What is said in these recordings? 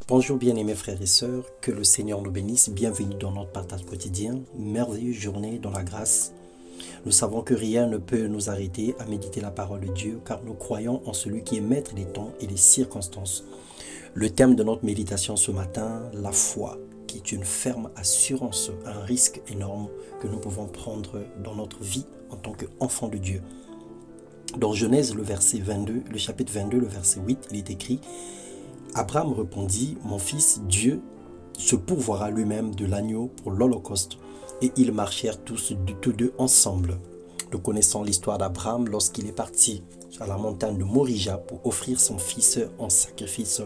Bonjour bien-aimés frères et sœurs, que le Seigneur nous bénisse, bienvenue dans notre partage quotidien, merveilleuse journée dans la grâce. Nous savons que rien ne peut nous arrêter à méditer la parole de Dieu, car nous croyons en celui qui est maître des temps et des circonstances. Le thème de notre méditation ce matin, la foi, qui est une ferme assurance, un risque énorme que nous pouvons prendre dans notre vie en tant qu'enfants de Dieu. Dans Genèse, le chapitre 22, le verset 8, il est écrit: Abraham répondit: Mon fils, Dieu se pourvoira lui-même de l'agneau pour l'holocauste. Et ils marchèrent tous deux ensemble. Nous connaissons l'histoire d'Abraham lorsqu'il est parti à la montagne de Morija pour offrir son fils en sacrifice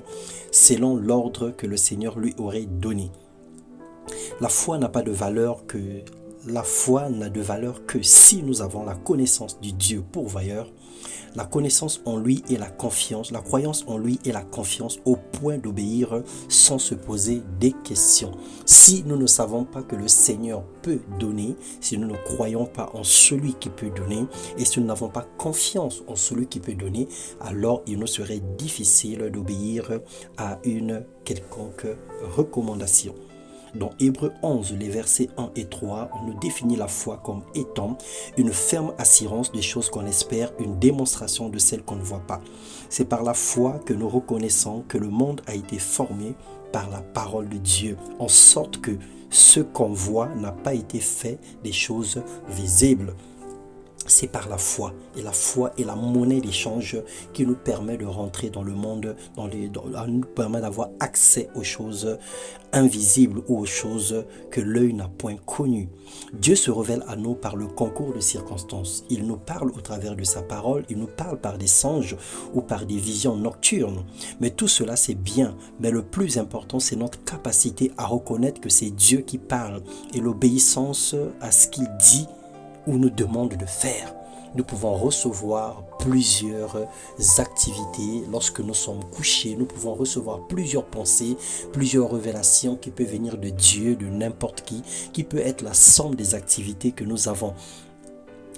selon l'ordre que le Seigneur lui aurait donné. La foi n'a de valeur que si nous avons la connaissance du Dieu pourvoyeur, la connaissance en lui et la confiance, la croyance en lui et la confiance au point d'obéir sans se poser des questions. Si nous ne savons pas que le Seigneur peut donner, si nous ne croyons pas en celui qui peut donner, et si nous n'avons pas confiance en celui qui peut donner, alors il nous serait difficile d'obéir à une quelconque recommandation. Dans Hébreux 11, les versets 1 et 3, on nous définit la foi comme étant une ferme assurance des choses qu'on espère, une démonstration de celles qu'on ne voit pas. C'est par la foi que nous reconnaissons que le monde a été formé par la parole de Dieu, en sorte que ce qu'on voit n'a pas été fait des choses visibles. C'est par la foi. Et la foi est la monnaie d'échange qui nous permet de rentrer dans le monde, nous permet d'avoir accès aux choses invisibles ou aux choses que l'œil n'a point connues. Dieu se révèle à nous par le concours de circonstances. Il nous parle au travers de sa parole, il nous parle par des songes ou par des visions nocturnes. Mais tout cela c'est bien, mais le plus important c'est notre capacité à reconnaître que c'est Dieu qui parle et l'obéissance à ce qu'il dit ou nous demande de faire. Nous pouvons recevoir plusieurs activités lorsque nous sommes couchés. Nous pouvons recevoir plusieurs pensées, plusieurs révélations qui peuvent venir de Dieu, de n'importe qui peut être la somme des activités que nous avons.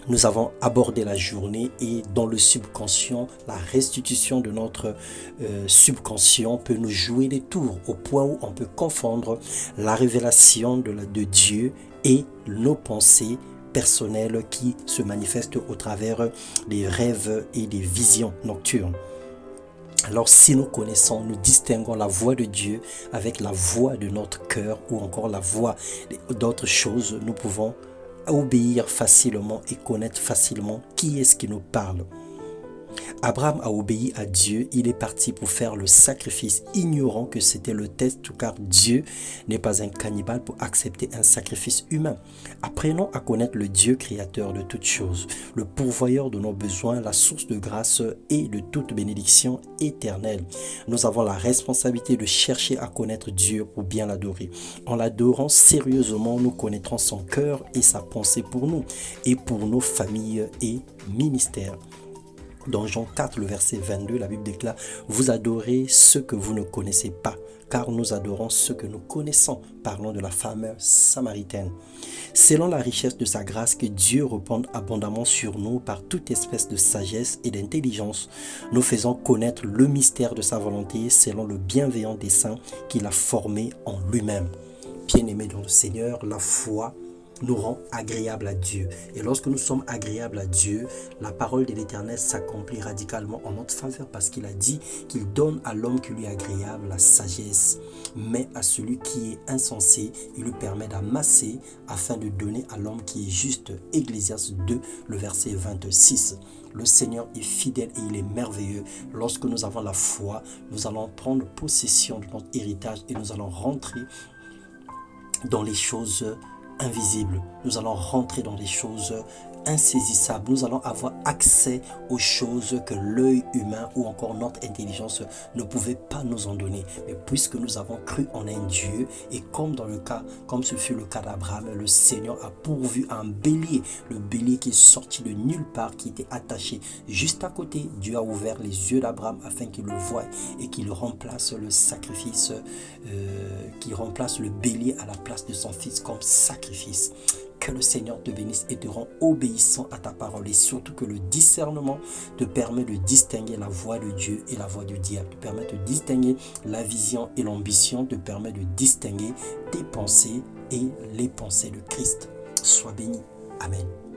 Nous avons abordé la journée et dans le subconscient, la restitution de notre subconscient peut nous jouer des tours au point où on peut confondre la révélation de Dieu et nos pensées personnelles qui se manifestent au travers des rêves et des visions nocturnes. Alors si nous connaissons, nous distinguons la voix de Dieu avec la voix de notre cœur ou encore la voix d'autres choses, nous pouvons obéir facilement et connaître facilement qui est-ce qui nous parle. Abraham a obéi à Dieu, il est parti pour faire le sacrifice, ignorant que c'était le test, car Dieu n'est pas un cannibale pour accepter un sacrifice humain. Apprenons à connaître le Dieu créateur de toutes choses, le pourvoyeur de nos besoins, la source de grâce et de toute bénédiction éternelle. Nous avons la responsabilité de chercher à connaître Dieu pour bien l'adorer. En l'adorant sérieusement, nous connaîtrons son cœur et sa pensée pour nous et pour nos familles et ministères. Dans Jean 4, le verset 22, la Bible déclare: Vous adorez ce que vous ne connaissez pas, car nous adorons ce que nous connaissons. Parlons de la femme samaritaine. Selon la richesse de sa grâce, que Dieu répande abondamment sur nous par toute espèce de sagesse et d'intelligence, nous faisons connaître le mystère de sa volonté selon le bienveillant dessein qu'il a formé en lui-même. Bien-aimés dans le Seigneur, la foi nous rend agréables à Dieu. Et lorsque nous sommes agréables à Dieu, la parole de l'Éternel s'accomplit radicalement en notre faveur, parce qu'il a dit qu'il donne à l'homme qui lui est agréable la sagesse, mais à celui qui est insensé, il lui permet d'amasser afin de donner à l'homme qui est juste. Ecclésiaste 2, le verset 26. Le Seigneur est fidèle et il est merveilleux. Lorsque nous avons la foi, nous allons prendre possession de notre héritage et nous allons rentrer dans les choses invisibles. Nous allons rentrer dans des choses insaisissables. Nous allons avoir accès aux choses que l'œil humain ou encore notre intelligence ne pouvait pas nous en donner. Mais puisque nous avons cru en un Dieu, et comme ce fut le cas d'Abraham, le Seigneur a pourvu un bélier, le bélier qui est sorti de nulle part, qui était attaché juste à côté. Dieu a ouvert les yeux d'Abraham afin qu'il le voie et qu'il remplace le sacrifice, qu'il remplace le bélier à la place de son fils comme sacrifice. Que le Seigneur te bénisse et te rend obéissant à ta parole. Et surtout que le discernement te permet de distinguer la voix de Dieu et la voix du diable. Te permet de distinguer la vision et l'ambition. Te permet de distinguer tes pensées et les pensées de Christ. Sois béni. Amen.